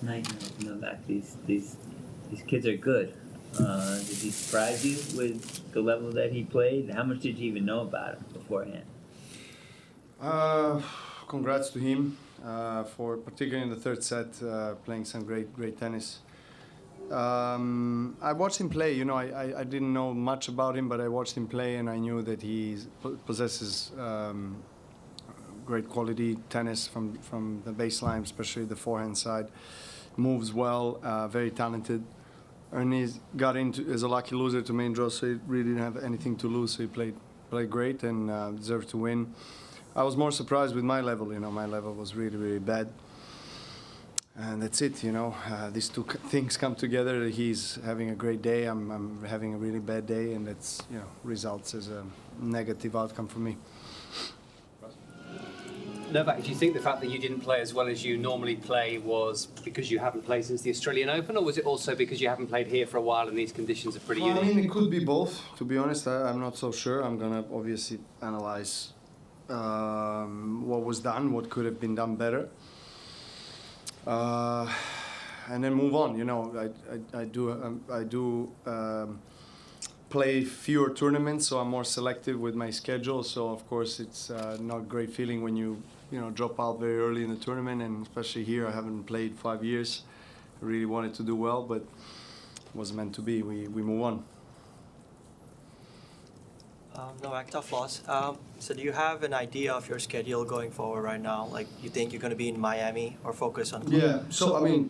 night, Novak. These kids are good. Did he surprise you with the level that he played? How much did you even know about him beforehand? Congrats to him for particularly in the third set playing some great tennis. I watched him play. I didn't know much about him, but I watched him play, and I knew that he possesses great quality tennis from the baseline, especially the forehand side. Moves well, very talented, and he's got into as a lucky loser to main draw, so he really didn't have anything to lose. So he played great and deserved to win. I was more surprised with my level. My level was really bad. And that's it, these two things come together. He's having a great day, I'm having a really bad day, and that's, results as a negative outcome for me. Novak, do you think the fact that you didn't play as well as you normally play was because you haven't played since the Australian Open, or was it also because you haven't played here for a while and these conditions are pretty unique? I mean, it could be both, to be honest. I'm not so sure. I'm going to obviously analyze what was done, what could have been done better. And then move on. I do play fewer tournaments, so I'm more selective with my schedule. So of course it's not a great feeling when you drop out very early in the tournament, and especially here I haven't played 5 years. I really wanted to do well, but it wasn't meant to be. We move on. Novak, tough loss. So do you have an idea of your schedule going forward right now? Like, you think you're going to be in Miami or focus on? Yeah. So I mean,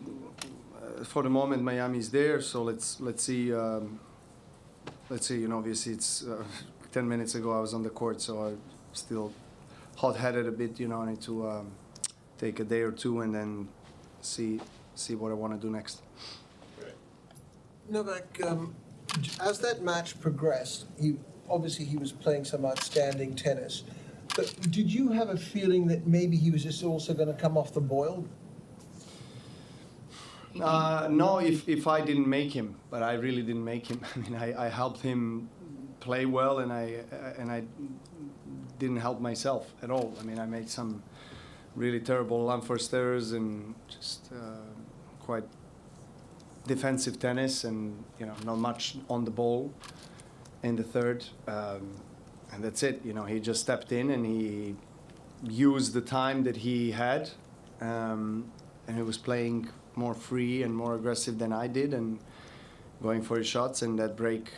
for the moment, Miami's there. So let's see. Let's see. Obviously, it's 10 minutes ago I was on the court, so I'm still hot-headed a bit. I need to take a day or two and then see what I want to do next. Novak, as that match progressed, obviously he was playing some outstanding tennis, but did you have a feeling that maybe he was just also going to come off the boil? No, if I didn't make him, but I really didn't make him. I mean, I helped him play well, and I didn't help myself at all. I mean, I made some really terrible unforced errors and just quite defensive tennis, and not much on the ball in the third, and that's it. He just stepped in and he used the time that he had, and he was playing more free and more aggressive than I did, and going for his shots. And that break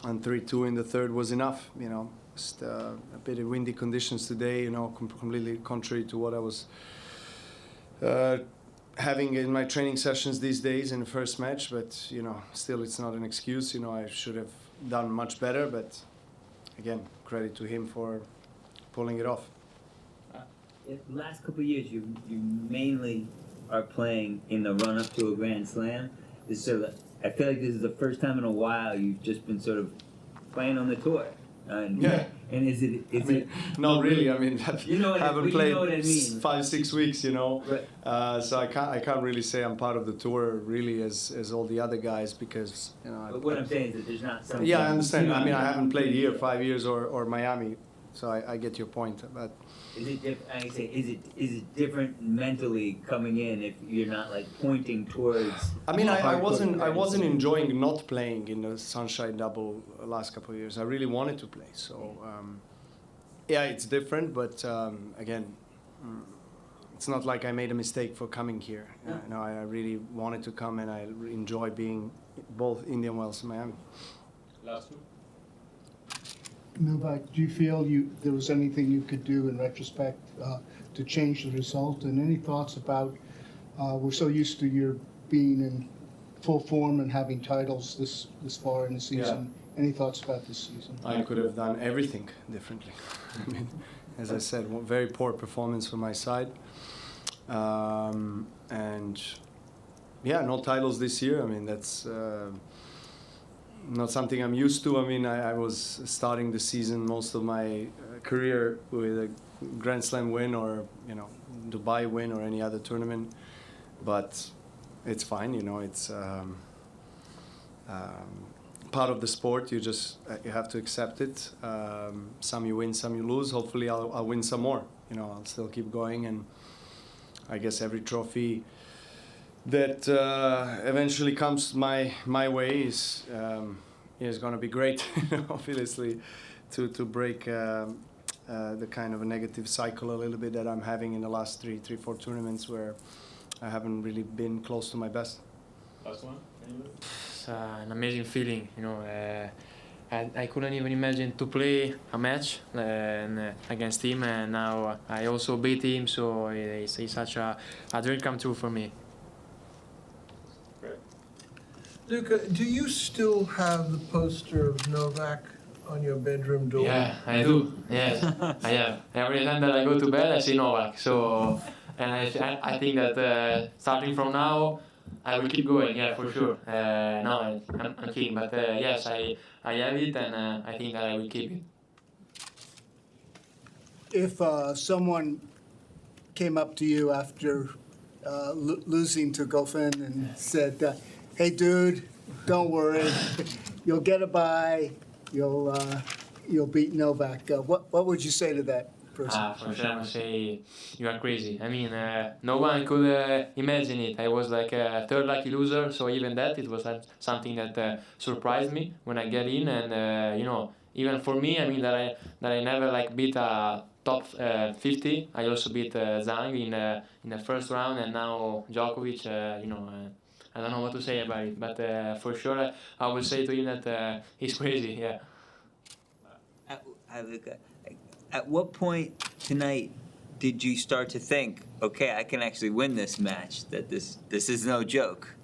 on 3-2 in the third was enough. Just a bit of windy conditions today. Completely contrary to what I was having in my training sessions these days in the first match. But still, it's not an excuse. I should have done much better, but again, credit to him for pulling it off. The last couple of years, you mainly are playing in the run-up to a Grand Slam. I feel like this is the first time in a while you've just been sort of playing on the tour. Yeah. And is it? Not really. I mean, I haven't played what I mean. 5-6 weeks. Right. So I can't really say I'm part of the tour really as all the other guys, because But what I'm saying is that there's not something. Yeah, I understand. I mean, I haven't played here 5 years or Miami, so I get your point. But Is it different mentally coming in if you're not like pointing towards? I mean, I wasn't enjoying not playing in the Sunshine Double last couple of years. I really wanted to play. So yeah, it's different, but again, it's not like I made a mistake for coming here. I really wanted to come, and I enjoy being both Indian Wells and Miami. Last one. Novak, do you feel there was anything you could do in retrospect to change the result? And any thoughts about, we're so used to your being in full form and having titles this far in the season. Yeah. Any thoughts about this season? I could have done everything differently. I mean, as I said, very poor performance from my side. And yeah, no titles this year. I mean, that's not something I'm used to. I mean, I was starting the season, most of my career, with a Grand Slam win or, Dubai win or any other tournament. But it's fine, it's part of the sport. You have to accept it. Some you win, some you lose. Hopefully I'll win some more. I'll still keep going, and I guess every trophy that eventually comes my way is going to be great, obviously, to break the kind of a negative cycle a little bit that I'm having in the last four tournaments where I haven't really been close to my best. Last one. It's an amazing feeling, you know. I couldn't even imagine to play a match against him, and now I also beat him, so it's such a dream come true for me. Luca, do you still have the poster of Novak on your bedroom door? Yeah, I do. Yes, I have. Every time that I go to bed, I see Novak. So, and I think that starting from now, I will keep going. Yeah, for sure. No, I'm kidding, but yes, I have it, and I think that I will keep it. If someone came up to you after losing to Goffin and said, "Hey, dude, don't worry, you'll get a bye, you'll beat Novak," what would you say to that person? For sure, I would say you are crazy. I mean, no one could imagine it. I was like a third lucky loser, so even that, it was something that surprised me when I get in, and you know, even for me, I mean that I never like beat a top 50. I also beat Zhang in the first round, and now Djokovic. You know, I don't know what to say about it, but for sure, I will say to him that he's crazy. Yeah. Hi, Luca. At what point tonight did you start to think, okay, I can actually win this match, that this is no joke?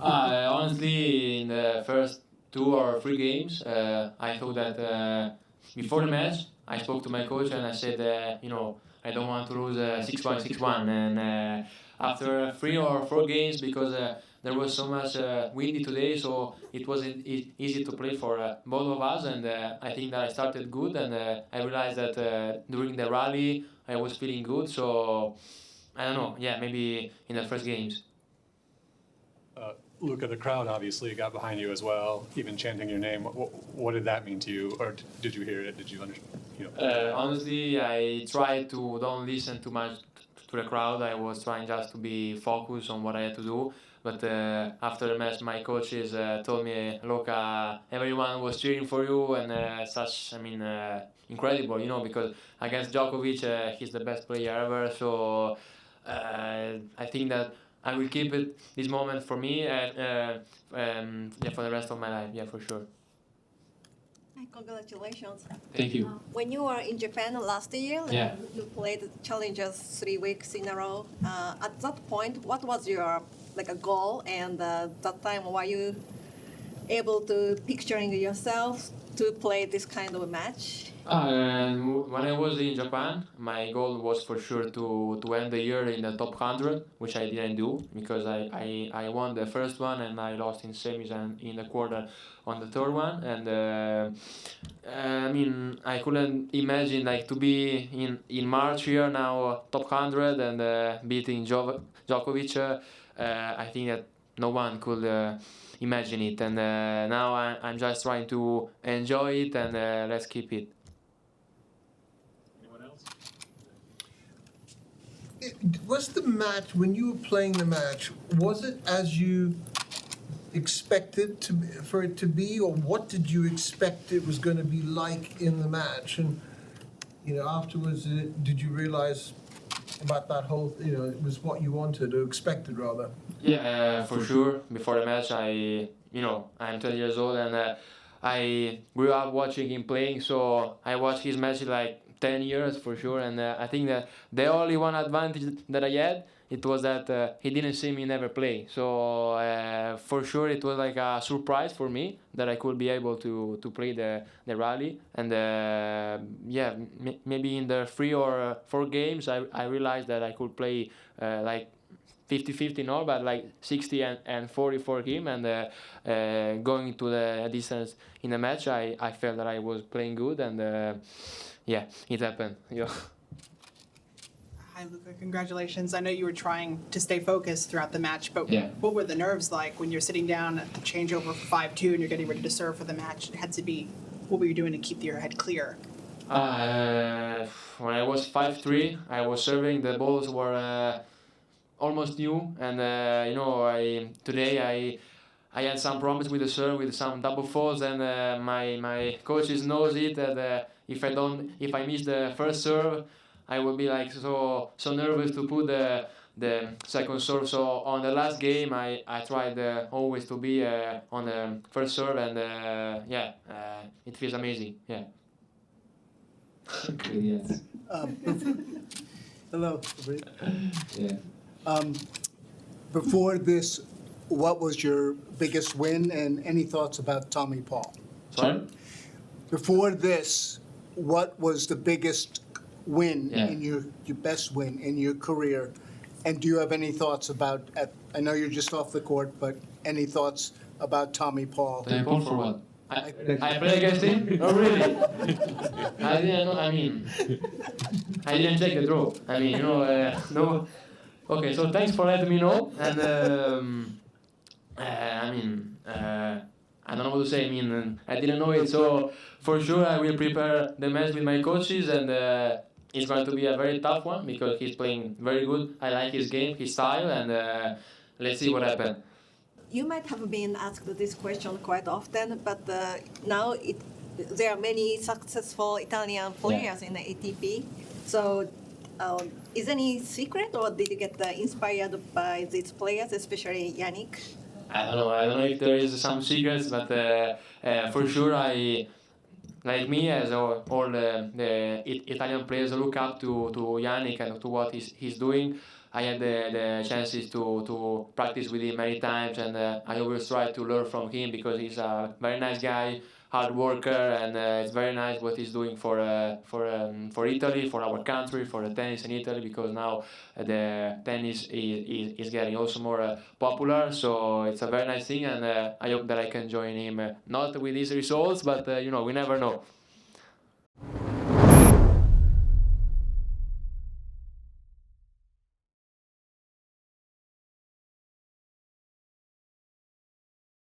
Honestly, in the first 2 or 3 games, I thought that before the match, I spoke to my coach and I said, you know, I don't want to lose 6-1, 6-1. And after 3 or 4 games, because there was so much windy today, so it wasn't easy to play for both of us. And I think that I started good, and I realized that during the rally I was feeling good. So I don't know, yeah, maybe in the first games. Luca, the crowd obviously got behind you as well, even chanting your name. What did that mean to you, or did you hear it? Did you understand? You know? Honestly, I tried to don't listen too much to the crowd. I was trying just to be focused on what I had to do. But after the match, my coaches told me, "Look, everyone was cheering for you," and incredible, you know, because against Djokovic, he's the best player ever. So I think that I will keep it this moment for me and yeah, for the rest of my life. Yeah, for sure. Congratulations. Thank you. When you were in Japan last year, Yeah. you played Challengers 3 weeks in a row. At that point, what was your a goal? And that time, were you able to picturing yourself to play this kind of a match? When I was in Japan, my goal was for sure to end the year in the top 100, which I didn't do because I won the first one and I lost in semis and in the quarter on the third one. And I couldn't imagine like to be in March here now top 100 and beating Djokovic. I think that no one could imagine it, and now I'm just trying to enjoy it and let's keep it. Anyone else? Was the match, when you were playing the match, was it as you expected for it to be, or what did you expect it was going to be like in the match? And, afterwards, did you realize about that whole, it was what you wanted or expected, rather? Yeah, for sure. Before the match, I'm 20 years old and I grew up watching him playing, so I watched his matches like 10 years for sure. And I think that the only one advantage that I had, it was that he didn't see me never play. So for sure, it was like a surprise for me that I could be able to play the rally. And maybe in the 3 or 4 games, I realized that I could play like 50-50 no, but like 60 and 40 for him, and going to the distance in the match, I felt that I was playing good, and it happened. Yeah. Hi, Luca. Congratulations. I know you were trying to stay focused throughout the match, but Yeah. what were the nerves like when you're sitting down at the changeover for 5-2 and you're getting ready to serve for the match? It had to be, what were you doing to keep your head clear? When I was 5-3, I was serving. The balls were almost new, and today I had some problems with the serve, with some double faults, and my coaches knows it that if I miss the first serve, I will be like so nervous to put the second serve. So on the last game, I tried always to be on the first serve, and it feels amazing. Yeah. Yes. Hello. Yeah. Before this, what was your biggest win, and any thoughts about Tommy Paul? Sorry. Before this, what was the biggest win Yeah. in your best win in your career? And do you have any thoughts about, I know you're just off the court, but any thoughts about Tommy Paul? Tommy Paul for what? I play against him? Oh, really? I didn't know. I mean, I didn't check the draw. I mean, no. Okay, so thanks for letting me know. And I don't know what to say. I mean, I didn't know it. So for sure, I will prepare the match with my coaches, and it's going to be a very tough one because he's playing very good. I like his game, his style, and let's see what happens. You might have been asked this question quite often, but now there are many successful Italian players in the ATP. So, is any secret, or did you get inspired by these players, especially Yannick? I don't know if there is some secrets, but for sure like me, as all the Italian players look up to Yannick and to what he's doing. I had the chances to practice with him many times, and I always try to learn from him because he's a very nice guy, hard worker, and it's very nice what he's doing for Italy, for our country, for the tennis in Italy, because now the tennis is getting also more popular. So it's a very nice thing, and I hope that I can join him, not with his results, but we never know.